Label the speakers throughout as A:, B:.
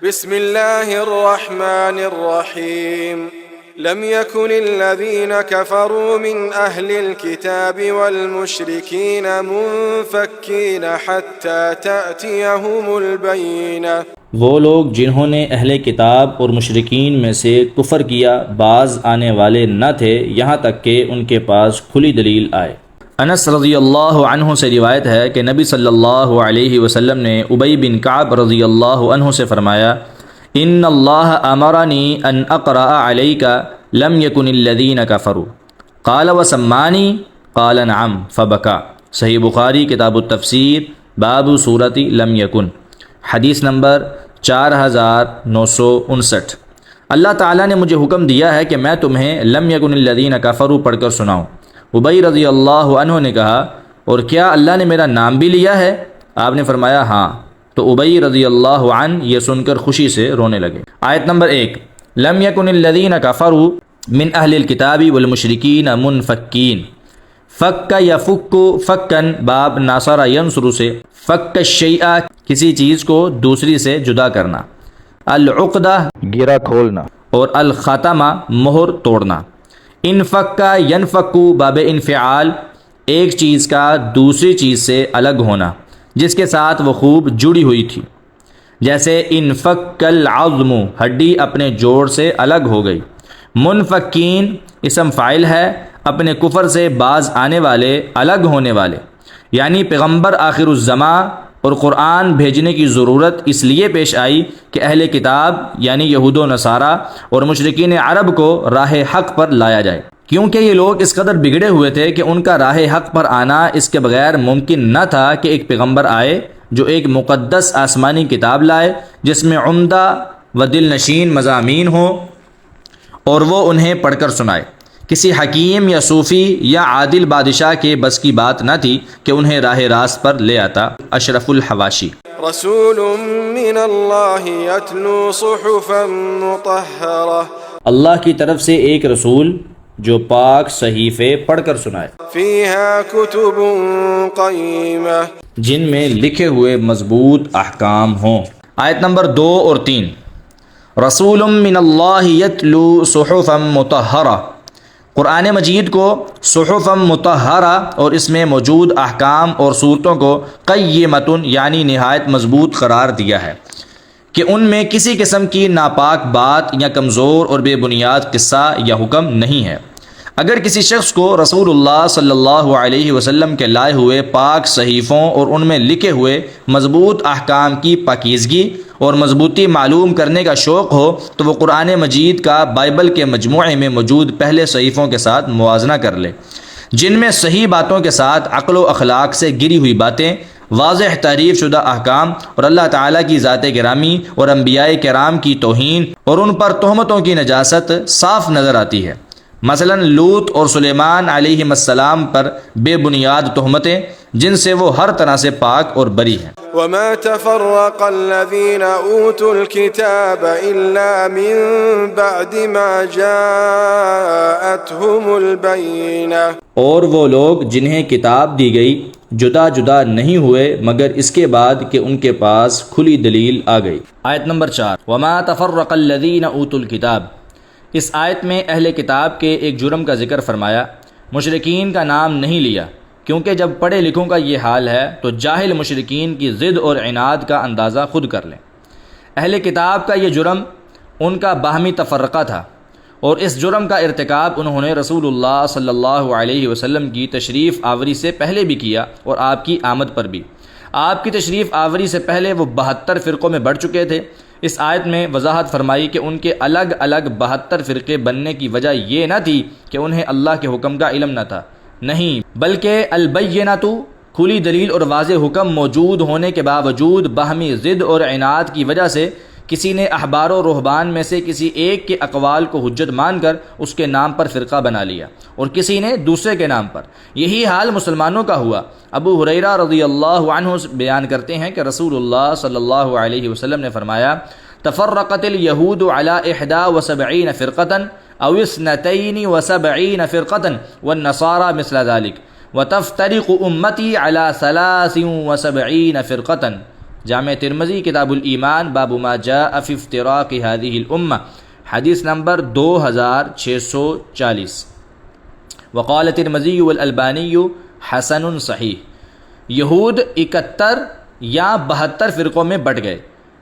A: بسم اللہ الرحمن الرحیم لم يكن الذين كفروا من أهل الكتاب والمشركين منفكين حتى تأتيهم البينة۔
B: وہ لوگ جنہوں نے اہل کتاب اور مشرکین میں سے کفر کیا باز آنے والے نہ تھے یہاں تک کہ ان کے پاس کھلی دلیل آئے۔ انس رضی اللہ عنہ سے روایت ہے کہ نبی صلی اللہ علیہ وسلم نے ابی بن کعب رضی اللہ عنہ سے فرمایا، ان اللہ امرنی ان اقرأ علیک لم یکن الذین کفروا قال وسمانی قال نعم فبکا۔ صحیح بخاری کتاب التفسیر باب سورۃ لم یکن، حدیث نمبر 4959۔ اللہ تعالیٰ نے مجھے حکم دیا ہے کہ میں تمہیں لم یکن الذین کفروا پڑھ کر سناؤں۔ ابی رضی اللہ عنہ نے کہا، اور کیا اللہ نے میرا نام بھی لیا ہے؟ آپ نے فرمایا ہاں۔ تو ابی رضی اللہ عنہ یہ سن کر خوشی سے رونے لگے۔ آیت نمبر 1، لم یکن الذین کفروا من اہل الکتاب والمشرکین منفکین۔ فک یفک فکن باب ناصر ینصر سے، فک الشیء کسی چیز کو دوسری سے جدا کرنا، العقدہ گرہ کھولنا، اور الخاتمہ مہر توڑنا۔ انفکا ینفکو باب انفعال ایک چیز کا دوسری چیز سے الگ ہونا جس کے ساتھ وہ خوب جڑی ہوئی تھی، جیسے انفک العظم ہڈی اپنے جوڑ سے الگ ہو گئی۔ منفکین اسم فاعل ہے، اپنے کفر سے باز آنے والے، الگ ہونے والے، یعنی پیغمبر آخر الزماں اور قرآن بھیجنے کی ضرورت اس لیے پیش آئی کہ اہل کتاب یعنی یہود و نصارہ اور مشرکین عرب کو راہ حق پر لایا جائے، کیونکہ یہ لوگ اس قدر بگڑے ہوئے تھے کہ ان کا راہ حق پر آنا اس کے بغیر ممکن نہ تھا کہ ایک پیغمبر آئے جو ایک مقدس آسمانی کتاب لائے جس میں عمدہ و دل نشین مضامین ہوں اور وہ انہیں پڑھ کر سنائے۔ کسی حکیم یا صوفی یا عادل بادشاہ کے بس کی بات نہ تھی کہ انہیں راہ راست پر لے آتا۔ اشرف الحواشی۔
A: رسول من اللہ یتلو صحفا مطہرہ،
B: اللہ کی طرف سے ایک رسول جو پاک صحیفے پڑھ کر سنائے،
A: فیہا کتب قیمہ،
B: جن میں لکھے ہوئے مضبوط احکام ہوں۔ آیت نمبر 2 اور 3، رسول من اللہ یتلو صحفا مطہرہ، قرآن مجید کو صحفا مطہرہ اور اس میں موجود احکام اور صورتوں کو قیمتن یعنی نہایت مضبوط قرار دیا ہے کہ ان میں کسی قسم کی ناپاک بات یا کمزور اور بے بنیاد قصہ یا حکم نہیں ہے۔ اگر کسی شخص کو رسول اللہ صلی اللہ علیہ وسلم کے لائے ہوئے پاک صحیفوں اور ان میں لکھے ہوئے مضبوط احکام کی پاکیزگی اور مضبوطی معلوم کرنے کا شوق ہو تو وہ قرآن مجید کا بائبل کے مجموعے میں موجود پہلے صحیفوں کے ساتھ موازنہ کر لے، جن میں صحیح باتوں کے ساتھ عقل و اخلاق سے گری ہوئی باتیں، واضح تعریف شدہ احکام اور اللہ تعالیٰ کی ذات گرامی اور انبیاء کرام کی توہین اور ان پر تہمتوں کی نجاست صاف نظر آتی ہے۔ مثلا لوط اور سلیمان علیہ السلام پر بے بنیاد تہمتیں جن سے وہ ہر طرح سے پاک اور بری ہیں۔
A: وما تفرق الذين اوتوا الكتاب الا من بعد ما جاءتهم البينة،
B: اور وہ لوگ جنہیں کتاب دی گئی جدا جدا نہیں ہوئے مگر اس کے بعد کہ ان کے پاس کھلی دلیل آ گئی۔ آیت نمبر 4، وما تفرق الذين اوتوا الكتاب، اس آیت میں اہل کتاب کے ایک جرم کا ذکر فرمایا، مشرکین کا نام نہیں لیا، کیونکہ جب پڑھے لکھوں کا یہ حال ہے تو جاہل مشرکین کی ضد اور عناد کا اندازہ خود کر لیں۔ اہل کتاب کا یہ جرم ان کا باہمی تفرقہ تھا، اور اس جرم کا ارتکاب انہوں نے رسول اللہ صلی اللہ علیہ وسلم کی تشریف آوری سے پہلے بھی کیا اور آپ کی آمد پر بھی۔ آپ کی تشریف آوری سے پہلے وہ 72 فرقوں میں بڑھ چکے تھے۔ اس آیت میں وضاحت فرمائی کہ ان کے الگ الگ 72 فرقے بننے کی وجہ یہ نہ تھی کہ انہیں اللہ کے حکم کا علم نہ تھا، نہیں، بلکہ البینۃ کھلی دلیل اور واضح حکم موجود ہونے کے باوجود باہمی ضد اور عناد کی وجہ سے کسی نے احبار و رہبان میں سے کسی ایک کے اقوال کو حجت مان کر اس کے نام پر فرقہ بنا لیا اور کسی نے دوسرے کے نام پر۔ یہی حال مسلمانوں کا ہوا۔ ابو ہریرہ رضی اللہ عنہ بیان کرتے ہیں کہ رسول اللہ صلی اللہ علیہ وسلم نے فرمایا، تفرقت الیہود علی 71 فرقۃ او 72 فرقۃ والنصارى مثل ذلك وتفترق امتی علی 73 فرقۃ جامع ترمذی کتاب الایمان باب ما جاء فی افتراق هذه الامہ، حدیث نمبر 2640۔ وقال ترمذی والالبانی حسن صحیح۔ یہود 71 یا 72 فرقوں میں بٹ گئے،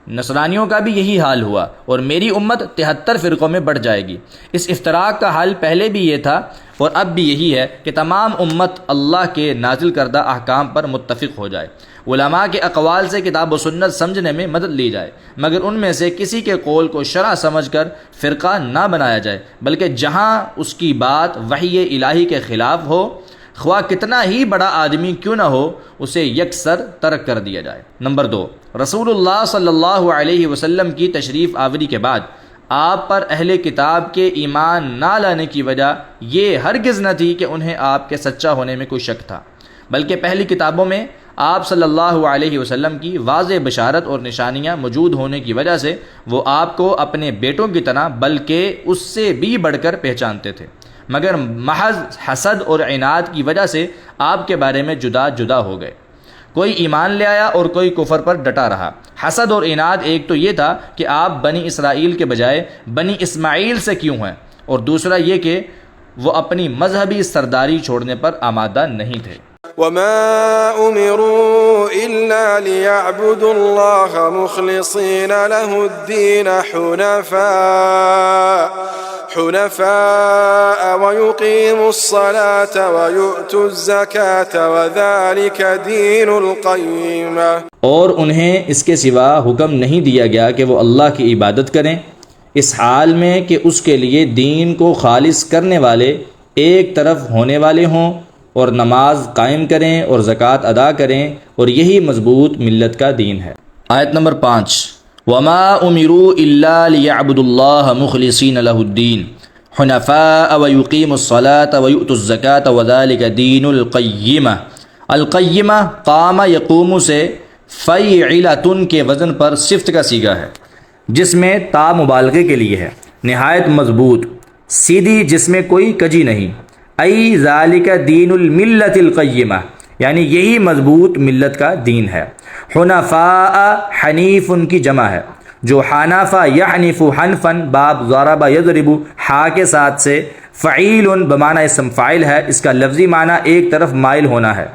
B: نصرانیوں کا بھی یہی حال ہوا، اور میری امت 73 فرقوں میں بٹ جائے گی۔ اس افتراق کا حال پہلے بھی یہ تھا اور اب بھی یہی ہے کہ تمام امت اللہ کے نازل کردہ احکام پر متفق ہو جائے، علماء کے اقوال سے کتاب و سنت سمجھنے میں مدد لی جائے، مگر ان میں سے کسی کے قول کو شرع سمجھ کر فرقہ نہ بنایا جائے، بلکہ جہاں اس کی بات وحی الہی کے خلاف ہو، خواہ کتنا ہی بڑا آدمی کیوں نہ ہو، اسے یکسر ترک کر دیا جائے۔ نمبر 2، رسول اللہ صلی اللہ علیہ وسلم کی تشریف آوری کے بعد آپ پر اہل کتاب کے ایمان نہ لانے کی وجہ یہ ہرگز نہ تھی کہ انہیں آپ کے سچا ہونے میں کوئی شک تھا، بلکہ پہلی کتابوں میں آپ صلی اللہ علیہ وسلم کی واضح بشارت اور نشانیاں موجود ہونے کی وجہ سے وہ آپ کو اپنے بیٹوں کی طرح بلکہ اس سے بھی بڑھ کر پہچانتے تھے، مگر محض حسد اور عناد کی وجہ سے آپ کے بارے میں جدا جدا ہو گئے۔ کوئی ایمان لے آیا اور کوئی کفر پر ڈٹا رہا۔ حسد اور عناد ایک تو یہ تھا کہ آپ بنی اسرائیل کے بجائے بنی اسماعیل سے کیوں ہیں، اور دوسرا یہ کہ وہ اپنی مذہبی سرداری چھوڑنے پر آمادہ نہیں تھے۔
A: وما أمروا إلا ليعبدوا الله مخلصين له الدين حنفاء ويقيموا الصلاة ويؤتوا الزكاة وذلك دين القيمة۔
B: اور انہیں اس کے سوا حکم نہیں دیا گیا کہ وہ اللہ کی عبادت کریں، اس حال میں کہ اس کے لیے دین کو خالص کرنے والے ایک طرف ہونے والے ہوں، اور نماز قائم کریں اور زکوٰۃ ادا کریں، اور یہی مضبوط ملت کا دین ہے۔ آیت نمبر 5، وما امروا الا ليعبدوا الله مخلصين له الدين حنفاء ويقيموا الصلاة ويؤتوا الزكاة وذلك دين القیمہ۔ القیمہ قام یقوم سے فیعلۃ کے وزن پر صفت کا صیغہ ہے، جس میں تا مبالغے کے لیے ہے، نہایت مضبوط، سیدھی، جس میں کوئی کجی نہیں۔ ای ذالک دین الملت القیمہ، یعنی یہی مضبوط ملت کا دین ہے۔ حنفاء حنیف ان کی جمع ہے، جو حنفا یحنف حنفا باب ضرب یضرب ہا کے ساتھ سے فعیل بمعنی اسم فاعل ہے، اس کا لفظی معنی ایک طرف مائل ہونا ہے۔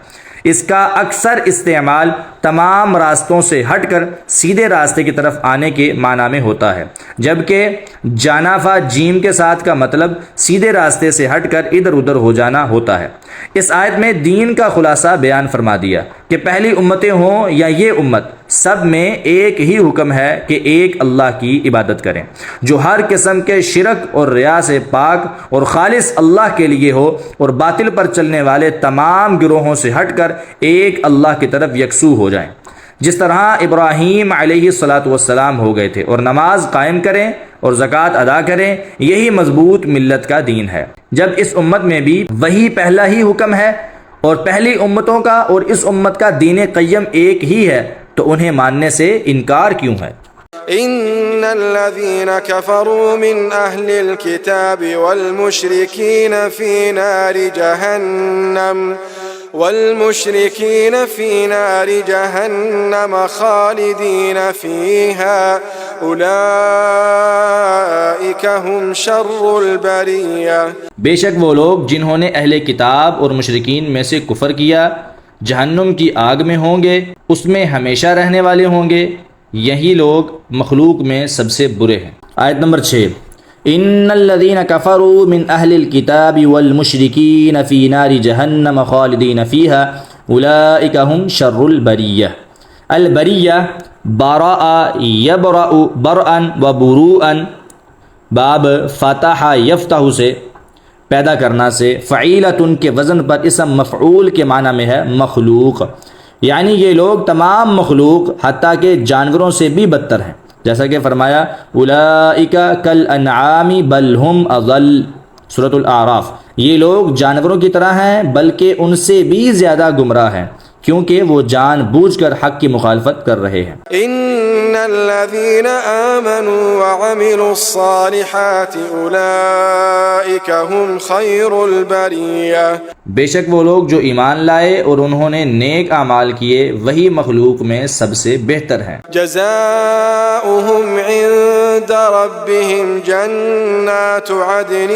B: اس کا اکثر استعمال تمام راستوں سے ہٹ کر سیدھے راستے کی طرف آنے کے معنی میں ہوتا ہے، جبکہ جانافہ جیم کے ساتھ کا مطلب سیدھے راستے سے ہٹ کر ادھر ادھر ہو جانا ہوتا ہے۔ اس آیت میں دین کا خلاصہ بیان فرما دیا کہ پہلی امتیں ہوں یا یہ امت، سب میں ایک ہی حکم ہے کہ ایک اللہ کی عبادت کریں، جو ہر قسم کے شرک اور ریا سے پاک اور خالص اللہ کے لیے ہو، اور باطل پر چلنے والے تمام گروہوں سے ہٹ کر ایک اللہ کی طرف یکسو ہو جائیں، جس طرح ابراہیم علیہ السلام ہو گئے تھے، اور نماز قائم کریں اور زکوٰۃ ادا کریں، یہی مضبوط ملت کا دین ہے۔ جب اس امت میں بھی وہی پہلا ہی حکم ہے، اور پہلی امتوں کا اور اس امت کا دین قیم ایک ہی ہے، تو انہیں ماننے سے انکار کیوں ہے؟
A: إن الذين كفروا من أهل الكتاب والمشركين في نار جهنم خالدين فيها أولئك هم شر البرية۔
B: بے شک وہ لوگ جنہوں نے اہل کتاب اور مشرکین میں سے کفر کیا جہنم کی آگ میں ہوں گے، اس میں ہمیشہ رہنے والے ہوں گے، یہی لوگ مخلوق میں سب سے برے ہیں۔ آیت نمبر 6، ان الذين كفروا من اهل الكتاب والمشركين في نار جهنم خالدين فيها اولئك هم شر البریہ۔ البریہ براء یبرأ برءا وبروءا باب فتح یفتح سے پیدا کرنا سے، فعیلۃ کے وزن پر اسم مفعول کے معنی میں ہے مخلوق، یعنی یہ لوگ تمام مخلوق حتیٰ کہ جانوروں سے بھی بدتر ہیں، جیسا کہ فرمایا اولئک کالانعام بل ہم اضل، سورۃ الاعراف، یہ لوگ جانوروں کی طرح ہیں بلکہ ان سے بھی زیادہ گمراہ ہیں، کیونکہ وہ جان بوجھ کر حق کی مخالفت کر رہے ہیں۔
A: إن الذين آمنوا وعملوا الصالحات أولئك هم خير البرية
B: بے شک وہ لوگ جو ایمان لائے اور انہوں نے نیک اعمال کیے وہی مخلوق میں سب سے بہتر ہیں۔
A: جزاؤهم عند ربهم جنات عدن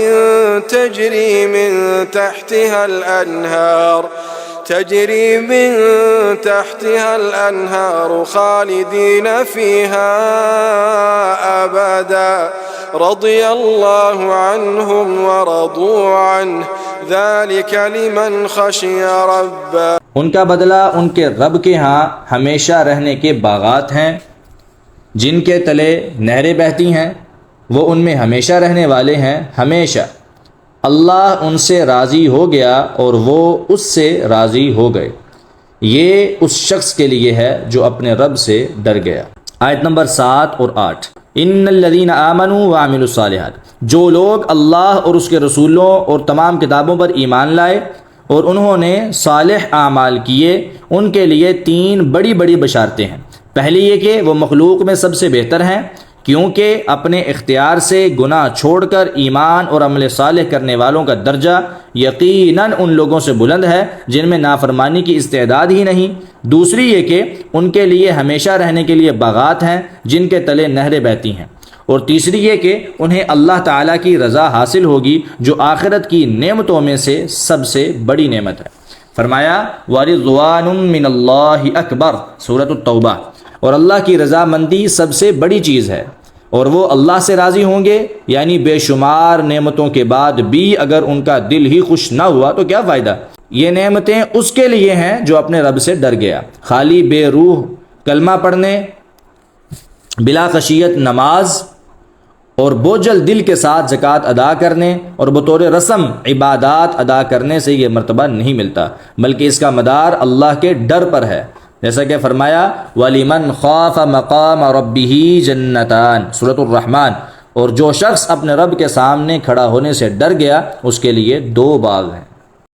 A: تجري من تحتها الأنهار خالدين فيها أبدا رضي الله عنهم ورضوا عنه ذلك لمن خشي ربه۔
B: ان کا بدلہ ان کے رب کے ہاں ہمیشہ رہنے کے باغات ہیں جن کے تلے نہریں بہتی ہیں، وہ ان میں ہمیشہ رہنے والے ہیں ہمیشہ۔ اللہ ان سے راضی ہو گیا اور وہ اس سے راضی ہو گئے، یہ اس شخص کے لیے ہے جو اپنے رب سے ڈر گیا۔ آیت نمبر 7 اور 8۔ ان الذین آمنوا وعملوا الصالحات، جو لوگ اللہ اور اس کے رسولوں اور تمام کتابوں پر ایمان لائے اور انہوں نے صالح اعمال کیے، ان کے لیے 3 بڑی بڑی بشارتیں ہیں۔ پہلی یہ کہ وہ مخلوق میں سب سے بہتر ہیں، کیونکہ اپنے اختیار سے گناہ چھوڑ کر ایمان اور عمل صالح کرنے والوں کا درجہ یقیناً ان لوگوں سے بلند ہے جن میں نافرمانی کی استعداد ہی نہیں۔ دوسری یہ کہ ان کے لیے ہمیشہ رہنے کے لیے باغات ہیں جن کے تلے نہریں بہتی ہیں۔ اور تیسری یہ کہ انہیں اللہ تعالیٰ کی رضا حاصل ہوگی جو آخرت کی نعمتوں میں سے سب سے بڑی نعمت ہے۔ فرمایا وَرِضْوَانٌ مِّنَ اللَّهِ اکبر، سورۃ التوبہ، اور اللہ کی رضامندی سب سے بڑی چیز ہے، اور وہ اللہ سے راضی ہوں گے، یعنی بے شمار نعمتوں کے بعد بھی اگر ان کا دل ہی خوش نہ ہوا تو کیا فائدہ۔ یہ نعمتیں اس کے لیے ہیں جو اپنے رب سے ڈر گیا۔ خالی بے روح کلمہ پڑھنے، بلا خشیت نماز اور بوجھل دل کے ساتھ زکوٰۃ ادا کرنے اور بطور رسم عبادات ادا کرنے سے یہ مرتبہ نہیں ملتا، بلکہ اس کا مدار اللہ کے ڈر پر ہے، جیسا کہ فرمایا وَلِمَنْ خَافَ مَقَامَ رَبِّهِ جَنَّتَانِ، سورۃ الرحمن، اور جو شخص اپنے رب کے سامنے کھڑا ہونے سے ڈر گیا اس کے لیے 2 باغ ہیں۔